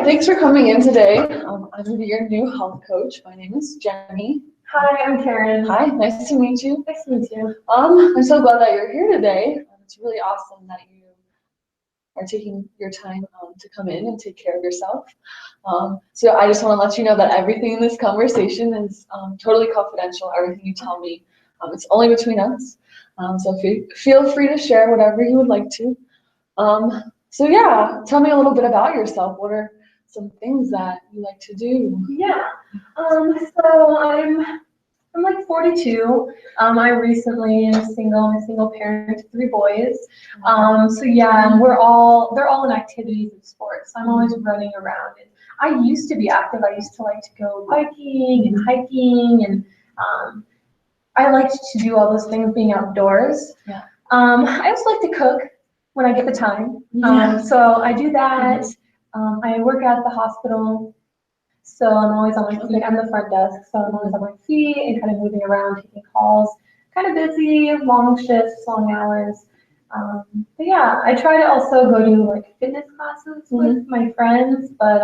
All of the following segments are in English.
thanks for coming in today. I'm going to be your new health coach. My name is Jenny. Hi, I'm Karen. Hi, nice to meet you. Nice to meet you. I'm so glad that you're here today. It's really awesome that you are taking your time to come in and take care of yourself. So I just want to let you know that everything in this conversation is totally confidential. Everything you tell me, it's only between us. So feel free to share whatever you would like to. So yeah, tell me a little bit about yourself. What are some things that you like to do? Yeah. So I'm like 42. I recently am single. I'm a single parent of 3 boys. So yeah, and they're all in activities and sports. So I'm always running around. And I used to be active. I used to like to go biking and hiking, and I liked to do all those things being outdoors. Yeah. I also like to cook when I get the time. So I do that. I work out at the hospital. So I'm always on my feet. I'm the front desk, so I'm always on my feet and kind of moving around, taking calls. Kind of busy, long shifts, long hours. But yeah, I try to also go to like fitness classes with my friends, but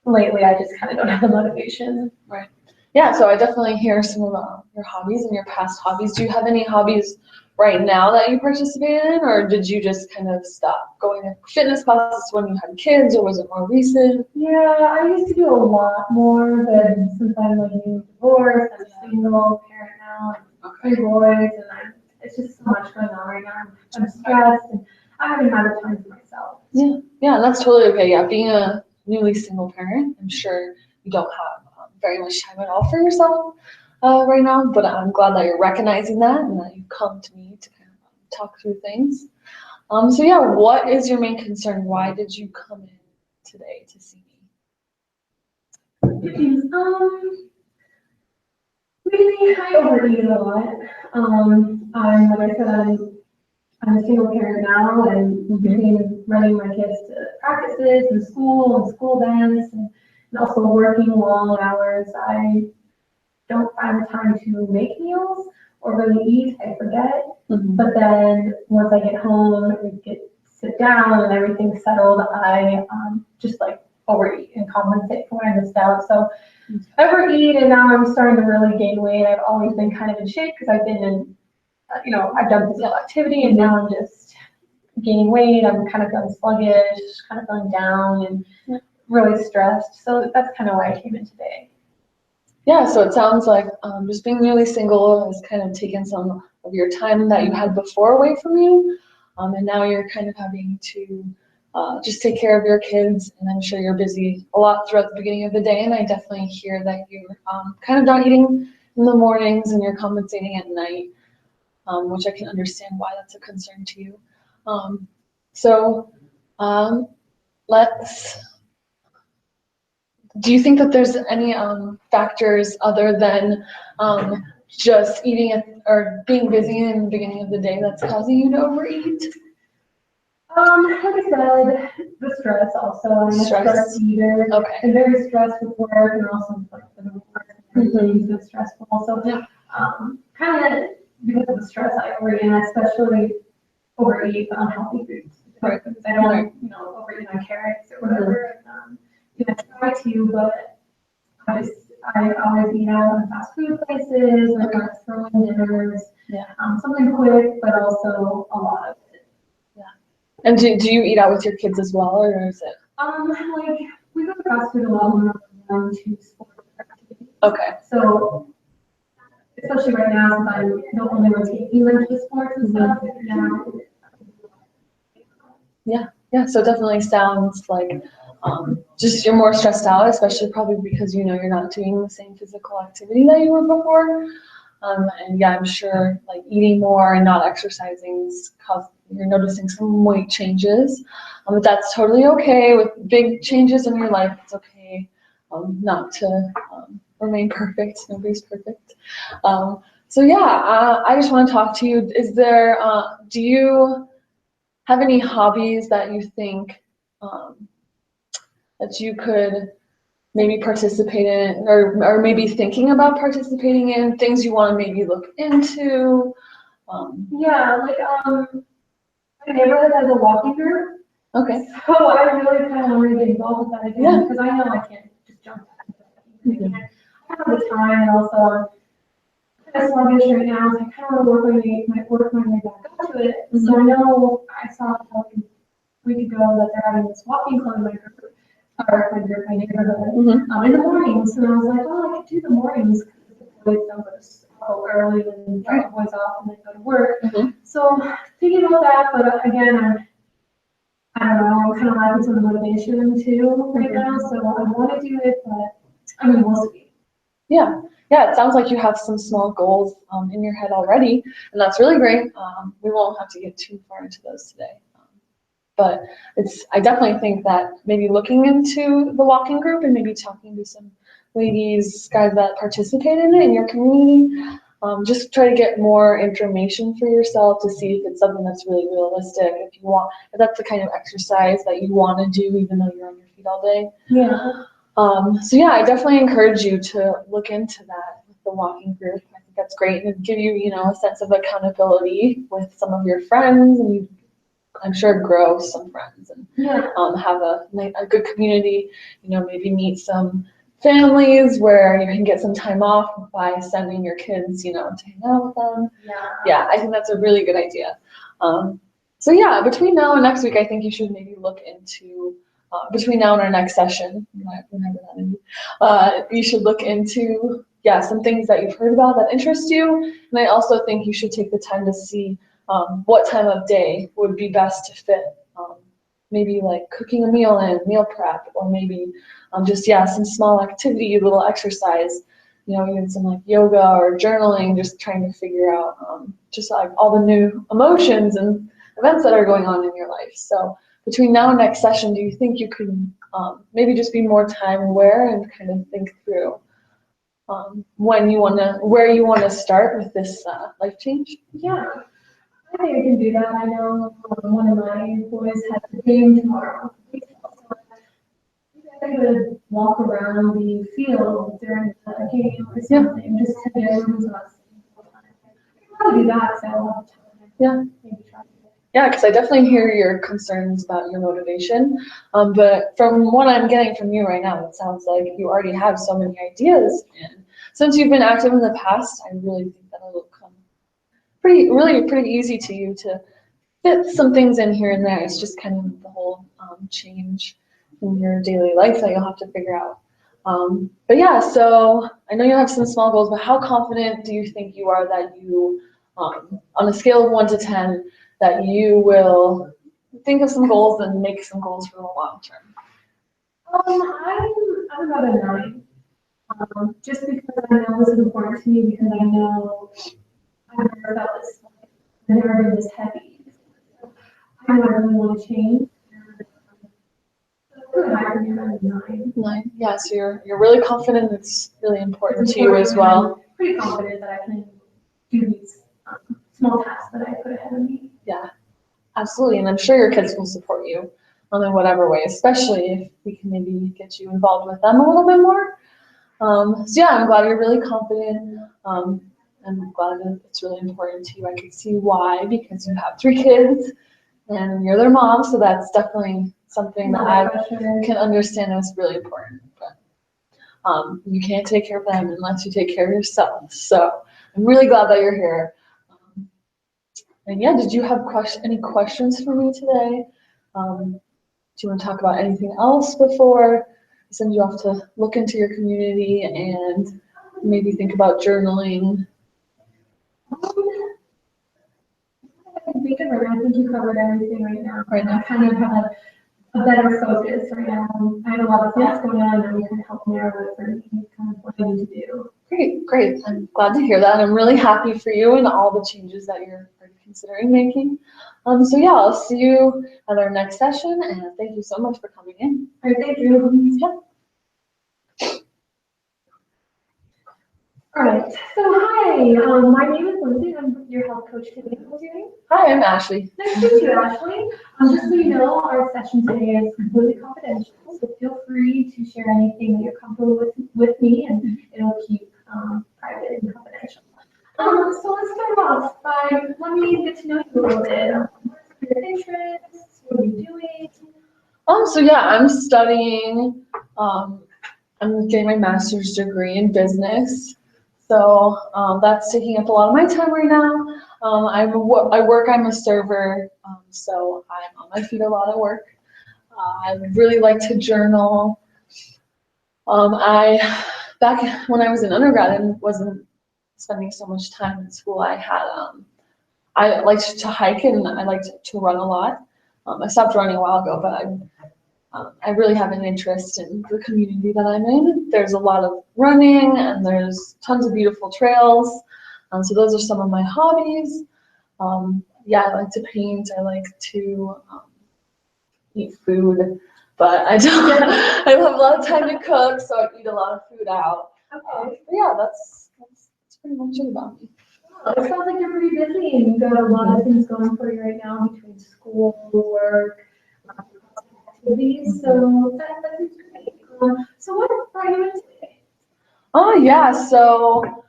lately I just kind of don't have the motivation. Right. Yeah, so I definitely hear some of your hobbies and your past hobbies. Do you have any hobbies right now that you participate in, or did you just kind of stop going to fitness classes when you had kids, or was it more recent? Yeah, I used to do a lot more, but since I'm like divorced, I'm a single parent now, and 3 boys, and it's just so much going on right now. I'm stressed, and I haven't had the time for myself. Yeah, that's totally okay. Yeah, being a newly single parent, I'm sure you don't have very much time at all for yourself right now, but I'm glad that you're recognizing that and that you come to me to kind of talk through things. So yeah, what is your main concern? Why did you come in today to see me? Really, I overeat a lot. Like I said, I'm a single parent now, and between running my kids to practices and school events, and also working long hours, I don't find the time to make meals or really eat. I forget. But then once I get home and sit down and everything's settled, I just like overeat and compensate for what I missed out. So I overeat, and now I'm starting to really gain weight. I've always been kind of in shape because I've been in, I've done physical activity, and now I'm just gaining weight. I'm kind of feeling sluggish, kind of feeling down, and really stressed. So that's kind of why I came in today. Yeah, so it sounds like just being really single has kind of taken some of your time that you had before away from you, and now you're kind of having to just take care of your kids, and I'm sure you're busy a lot throughout the beginning of the day, and I definitely hear that you're kind of not eating in the mornings and you're compensating at night, which I can understand why that's a concern to you. Do you think that there's any factors other than just eating or being busy in the beginning of the day that's causing you to overeat? Like I said, the stress also. I'm a stress eater. Okay. I'm very stressed with work, and also like the work and everything's been stressful. So kind of because of the stress, I overeat, and I especially overeat unhealthy foods. Right. Because I don't, overeat my carrots or whatever. And, I try to, but I always eat out in fast food places, and I throw in dinners. Something quick, but also a lot of it. And do you eat out with your kids as well, or is it? Like we go to fast food a lot when we're to sports activities. Okay. So especially right now, since I don't only want to taking them to sports and stuff. Yeah. So it definitely sounds like just you're more stressed out, especially probably because you're not doing the same physical activity that you were before. And yeah, I'm sure like eating more and not exercising you're noticing some weight changes. But that's totally okay with big changes in your life. It's okay not to remain perfect. Nobody's perfect. So yeah, I just want to talk to you. Do you have any hobbies that you think that you could maybe participate in, or maybe thinking about participating in, things you want to maybe look into? My neighborhood has a walking group. Okay. So I really kind of want to get involved with that again, Yeah. because I know I can't just jump back. I have the time, and also I'm kind of sluggish right now, so I kind of work my way back up to it. So I know I saw like a week ago that they're having this walking club in my group, or my neighborhood, in the mornings. And I was like, oh, I could do the mornings because the boys don't go to school early and drop the boys off and then go to work. So thinking about that, but again, I don't know, I'm kind of lacking some motivation too right now. So I want to do it, but I mean, we'll see. Yeah. Yeah, it sounds like you have some small goals in your head already, and that's really great. We won't have to get too far into those today. But I definitely think that maybe looking into the walking group and maybe talking to some ladies, guys that participate in it in your community, just try to get more information for yourself to see if it's something that's really realistic, if that's the kind of exercise that you want to do even though you're on your feet all day. Yeah. So yeah, I definitely encourage you to look into that with the walking group. I think that's great, and it'd give you, a sense of accountability with some of your friends, and I'm sure grow some friends and have a good community. Maybe meet some families where you can get some time off by sending your kids, to hang out with them. Yeah, I think that's a really good idea. So yeah, between now and next week, I think you should maybe look into. Between now and our next session, whenever that is, you should look into some things that you've heard about that interest you, and I also think you should take the time to see what time of day would be best to fit. Maybe like cooking a meal in, meal prep, or maybe just some small activity, little exercise, even some like yoga or journaling, just trying to figure out just like all the new emotions and events that are going on in your life. So between now and next session, do you think you could maybe just be more time aware and kind of think through where you want to start with this life change? Yeah. I think I can do that. I know one of my boys has a game tomorrow. I could walk around the field during the game or something, just to get into us. I'll do that, so I'll have time. Yeah. Maybe try. Yeah, because I definitely hear your concerns about your motivation, but from what I'm getting from you right now, it sounds like you already have so many ideas, and since you've been active in the past, I really think that it'll come pretty easy to you to fit some things in here and there. It's just kind of the whole change in your daily life that you'll have to figure out. But yeah, so I know you have some small goals, but how confident do you think you are that you, on a scale of 1 to 10, that you will think of some goals and make some goals for the long term? I'm about a 9. Just because I know this is important to me, because I know I've never felt this, I've never been this heavy. I know I really want to change. I think I'm a 9. 9. Yeah, so you're really confident. It's really important to you as well. I'm pretty confident that I can do these small tasks that I put ahead of me. Yeah, absolutely, and I'm sure your kids will support you in whatever way, especially if we can maybe get you involved with them a little bit more. So yeah, I'm glad you're really confident. I'm glad that it's really important to you. I can see why, because you have 3 kids and you're their mom, so that's definitely something that I can understand is really important. But you can't take care of them unless you take care of yourself. So I'm really glad that you're here. And yeah, did you have any questions for me today? Do you want to talk about anything else before I send you off to look into your community and maybe think about journaling? I think you covered everything right now. I kind of have a better focus right now. I have a lot of thoughts going on, and you can help narrow it for me, kind of what I need to do. Great. I'm glad to hear that. I'm really happy for you and all the changes that you're considering making. So yeah, I'll see you at our next session, and thank you so much for coming in. All right, thank you. Yeah. All right, so hi, my name is Lindsey. I'm your health coach today. What's your name? Hi, I'm Ashley. Nice to meet you, Ashley. Just so you know, our session today is completely confidential, so feel free to share anything that you're comfortable with me, and it'll keep private and confidential. So let's start off by let me get to know you a little bit. What are your interests? What are you doing? So yeah, I'm studying, I'm getting my master's degree in business. So that's taking up a lot of my time right now. I'm a server, so I'm on my feet a lot at work. I really like to journal. Back when I was in undergrad and wasn't spending so much time in school, I liked to hike and I liked to run a lot. I stopped running a while ago, but I really have an interest in the community that I'm in. There's a lot of running and there's tons of beautiful trails. So those are some of my hobbies. Yeah, I like to paint. I like to eat food, but I don't. I don't have a lot of time to cook, so I eat a lot of food out. But yeah, that's pretty much it about me. It sounds like you're pretty busy and you've got a lot of things going for you right now between school, work, activities. So that's great. So what brought you into it? Oh yeah, so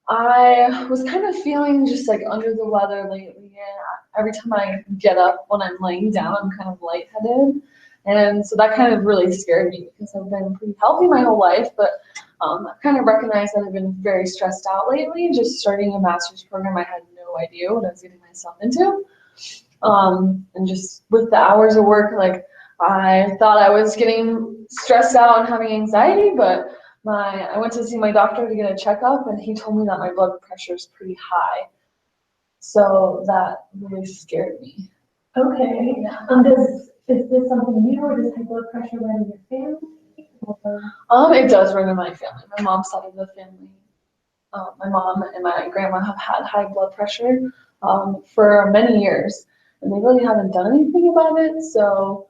I was kind of feeling just like under the weather lately, and every time I get up when I'm laying down, I'm kind of lightheaded. And so that kind of really scared me because I've been pretty healthy my whole life, but I've kind of recognized that I've been very stressed out lately. Just starting a master's program, I had no idea what I was getting myself into. And just with the hours of work, like I thought I was getting stressed out and having anxiety, but I went to see my doctor to get a checkup, and he told me that my blood pressure is pretty high. So that really scared me. Okay. Yeah. Is this something new or does high blood pressure run in your family? It does run in my family. My mom's side of the family. My mom and my grandma have had high blood pressure for many years, and they really haven't done anything about it. So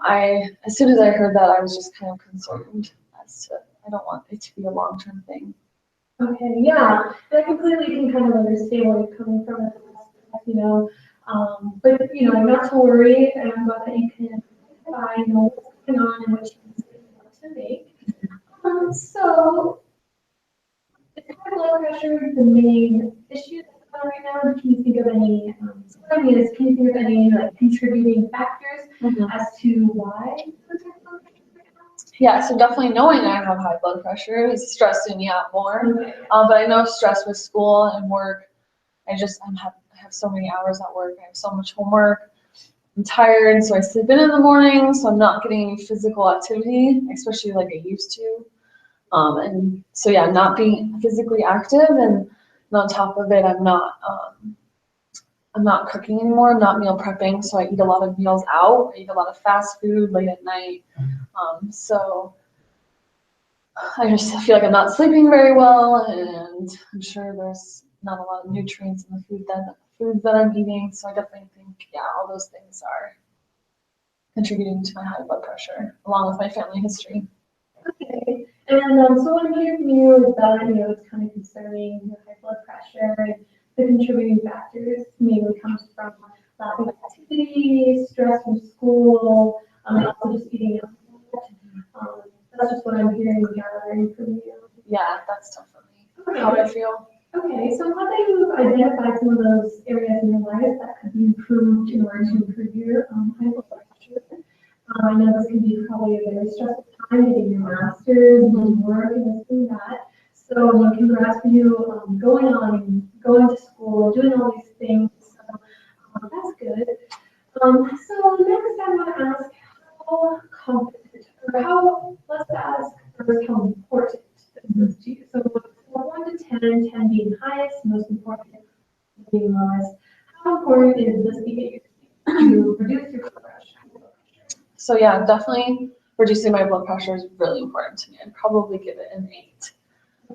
as soon as I heard that, I was just kind of concerned as to I don't want it to be a long-term thing. Okay, yeah, and I completely can kind of understand where you're coming from, but not to worry, and I'm glad that you can know what's going on and what changes you want to make. So, is high blood pressure the main issue that's going on right now? Can you think of any, can you think of any like contributing factors as to why? Yeah, so definitely knowing I have high blood pressure is stressing me out more. But I know stress with school and work. I have so many hours at work. I have so much homework. I'm tired, so I sleep in the morning, so I'm not getting any physical activity, especially like I used to. And so yeah, not being physically active, and on top of it, I'm not cooking anymore. I'm not meal prepping, so I eat a lot of meals out. I eat a lot of fast food late at night. So I just feel like I'm not sleeping very well, and I'm sure there's not a lot of nutrients in the foods that I'm eating. So I definitely think, yeah, all those things are contributing to my high blood pressure, along with my family history. Okay, and so what I'm hearing from you is that it's kind of concerning your high blood pressure and the contributing factors mainly comes from lack of activity, stress from school, and also just eating out. That's just what I'm hearing and gathering from you. Yeah, that's definitely how I feel. Okay, so how do you identify some of those areas in your life that could be improved in order to improve your high blood pressure? I know this can be probably a very stressful time, getting your master's, and work, and this and that. So congrats for you going to school, doing all these things. So that's good. So next I want to ask how competent, or let's ask first how important this is to you. So 1 to 10, 10 being highest, most important being lowest. How important is this behavior to reduce your blood pressure? So yeah, definitely reducing my blood pressure is really important to me. I'd probably give it an 8.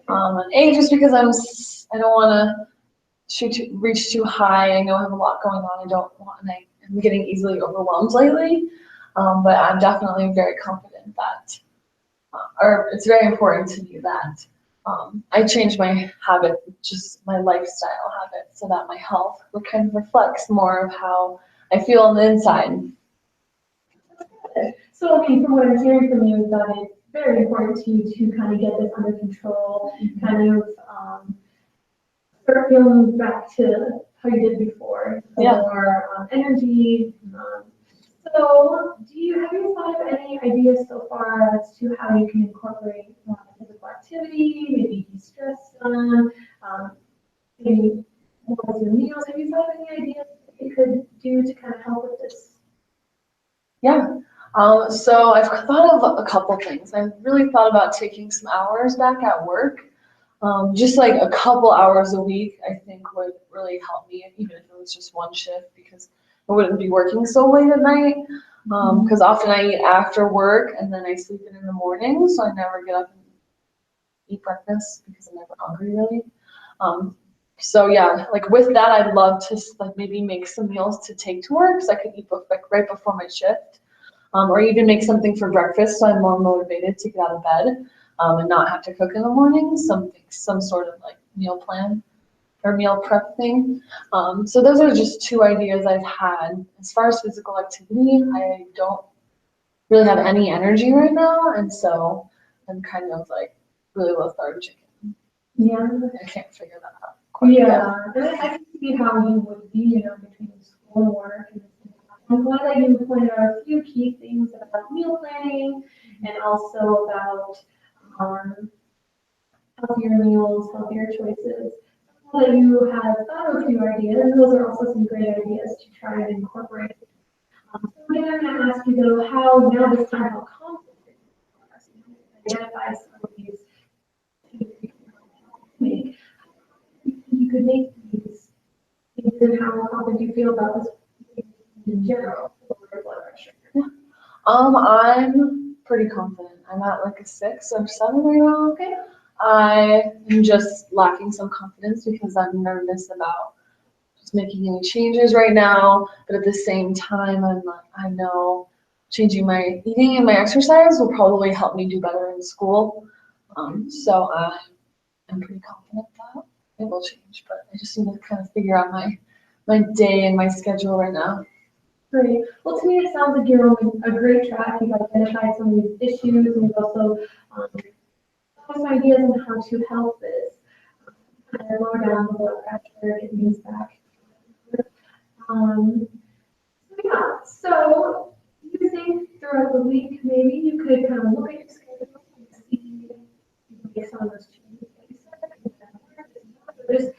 An 8 just because I don't want to reach too high. I know I have a lot going on. I'm getting easily overwhelmed lately. But I'm definitely very confident that, or it's very important to me that I change my habit, just my lifestyle habit, so that my health kind of reflects more of how I feel on the inside. So, from what I'm hearing from you is that it's very important to you to kind of get this under control, kind of start feeling back to how you did before, more energy. So, have you thought of any ideas so far as to how you can incorporate physical activity, maybe de-stress some, maybe more with your meals? Have you thought of any ideas that you could do to kind of help with this? Yeah. So I've thought of a couple things. I've really thought about taking some hours back at work. Just like a couple hours a week, I think would really help me, even if it was just one shift, because I wouldn't be working so late at night. Because often I eat after work and then I sleep in the morning, so I never get up and eat breakfast because I'm never hungry really. So yeah, like with that, I'd love to like maybe make some meals to take to work, so I could eat like right before my shift, or even make something for breakfast, so I'm more motivated to get out of bed, and not have to cook in the morning. Some sort of like meal plan or meal prep thing. So those are just two ideas I've had. As far as physical activity, I don't really have any energy right now, and so I'm kind of like really lethargic. Yeah. I can't figure that out quite yet. Yeah, and I can see how you would be, between school and work. And I'm glad that you pointed out a few key things about meal planning and also about healthier meals, healthier choices. So that you have thought of a few ideas. Those are also some great ideas to try and incorporate. So again, I'm going to ask you though, how now this time, how confident you are to identify some of these things you can make. You could make these things, and how confident you feel about this in general for blood pressure. I'm pretty confident. I'm at like a 6 or 7 right now. Okay. I am just lacking some confidence because I'm nervous about just making any changes right now. But at the same time, I know changing my eating and my exercise will probably help me do better in school. So I'm pretty confident that it will change. But I just need to kind of figure out my day and my schedule right now. Great. Well, to me, it sounds like you're on a great track. You've identified some of these issues, and you've also some ideas on how to help this. And lower down the blood pressure, get things back. So you think throughout the week, maybe you could kind of look at your schedule and see if you can make some of those changes that you said. Just,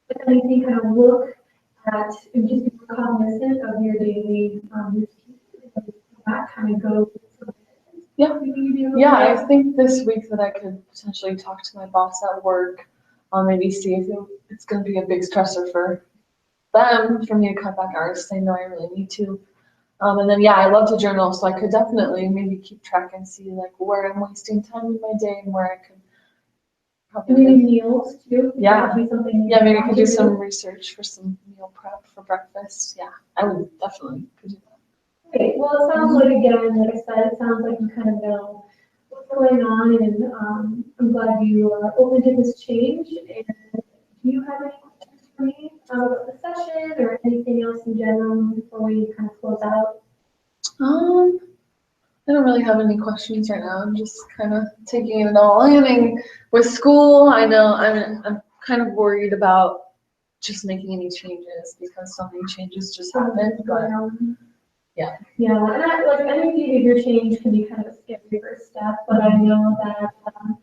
if anything, kind of look at and just be cognizant of your daily routine. That kind of goes. Yeah. Yeah, I think this week that I could potentially talk to my boss at work, maybe see if it's going to be a big stressor for them for me to cut back hours. They know I really need to. And then yeah, I love to journal, so I could definitely maybe keep track and see like where I'm wasting time in my day and where I could probably maybe meals too. Yeah. Yeah, maybe I could do some. some research for some meal prep for breakfast. Yeah, I would definitely could do that. Great. Well, it sounds like, again, like I said, it sounds like you kind of know what's going on, and I'm glad you are open to this change. And do you have any questions for me about the session or anything else in general before we kind of close out? I don't really have any questions right now. I'm just kind of taking it all in. And with school, I know I'm kind of worried about just making any changes because so many changes just happen. But yeah. Yeah, and like any behavior change can be kind of a scary first step, but I know that from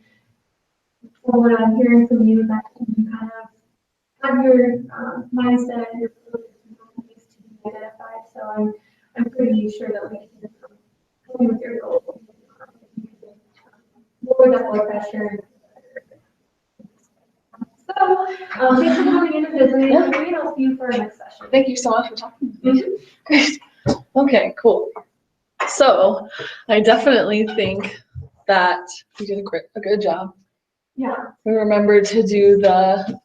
what I'm hearing from you, that you kind of have your mindset, your needs to be identified. So I'm pretty sure that we can help you with your goals. Lower that blood pressure. So, thanks for coming in and visiting. And I'll see you for our next session. Thank you so much for talking to me. Great. Okay, cool. So I definitely think that we did a good job. Yeah. We remembered to do the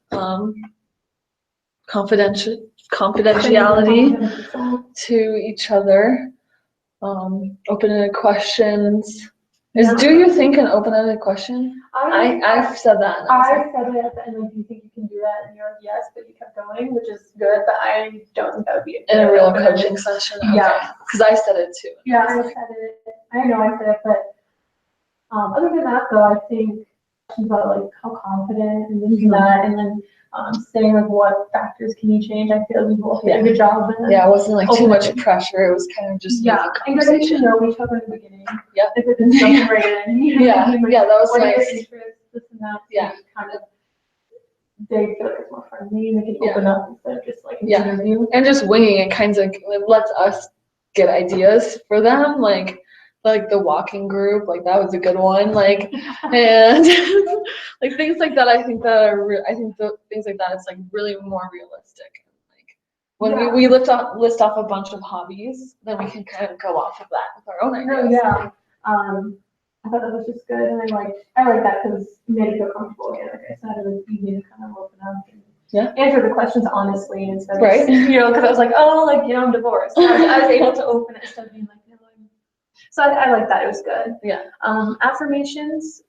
confidentiality to each other. Open-ended questions. Do you think an open-ended question? I've said that. I said it at the end, like, do you think you can do that? And you're like, yes, but you kept going, which is good, but I don't think that would be in a real coaching session. Okay. Yeah. Because I said it too. Yeah, I said it. I know I said it, but other than that, though, I think questions about like how confident and this and that, and then saying like what factors can you change. I feel we both did a good job. Yeah, it wasn't like too much pressure. It was kind of just and getting to know each other in the beginning. Yeah. If it didn't jump right in. You know what I mean? Like, yeah, that was what are your nice. interests, this and that. Yeah. Kind of, they feel like it's more friendly and they can open up instead of just like an Yeah. interview. And just winging it kind of lets us get ideas for them, like the walking group, like that was a good one, like, and like things like that. I think that I think the things like that is like really more realistic. Like when we list off a bunch of hobbies, then we can kind of go off of that with our own ideas. Yeah. I thought that was just good, and I like that because it made it feel comfortable again. Like I said, it was easy to kind of open up and answer the questions honestly instead of, you know, because I was like, oh, like, you know, I'm divorced. So I was able to open it instead of being like, no, so I like that. It was good. Yeah. Affirmations.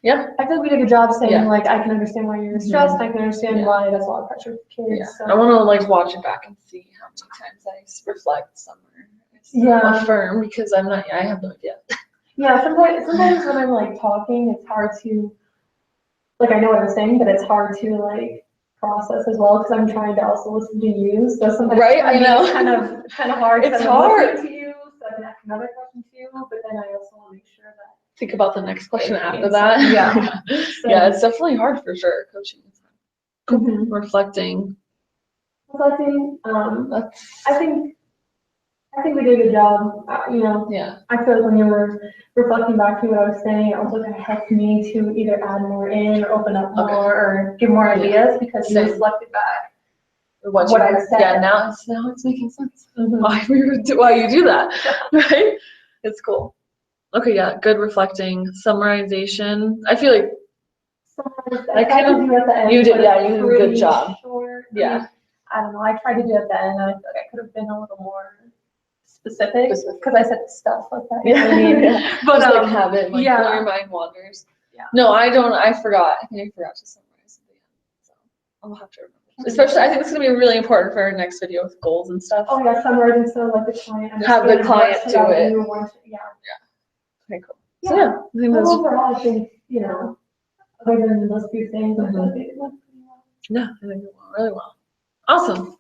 Yeah. I feel like we did a good job saying like, I can understand why you're stressed. I can understand why that's a lot of pressure for kids. Yeah. So. I want to like watch it back and see how many times I reflect somewhere. Affirm, because I have no idea. Yeah, sometimes when I'm like talking, it's hard to, like, I know what I'm saying, but it's hard to like process as well because I'm trying to also listen to you. So sometimes I know it's kind of hard. It's to hard. Listen to you, so I can ask another question to you, but then I also want to make sure that think about the next question after that. Yeah. So, yeah, it's definitely hard for sure. Coaching is hard. Mm-hmm. Reflecting. I think we did a good job. You know, I feel like when you were reflecting back to what I was saying, it also kind of helped me to either add more in or open up more or give more ideas because you reflected back what I said. Yeah, now it's making sense. Why you do that, right? It's cool. Okay, yeah, good reflecting, summarization. I feel like I kind of do at the end. You did a good job. Short. Yeah. I don't know. I tried to do it at the end. I feel like I could have been a little more specific because I said stuff like that. You know what I mean? But just like have it, like when your mind wanders. Yeah. No, I don't. I forgot. I think I forgot to summarize at the end. So I'll have to remember. Especially, I think it's gonna be really important for our next video with goals and stuff. Oh yeah, summarizing so like the client. Have the client do it. Yeah. Okay, cool. Yeah. So yeah, I think that's overall, I think, you know, other than those few things, I feel like it went pretty well. Yeah, I think it went really well. Awesome.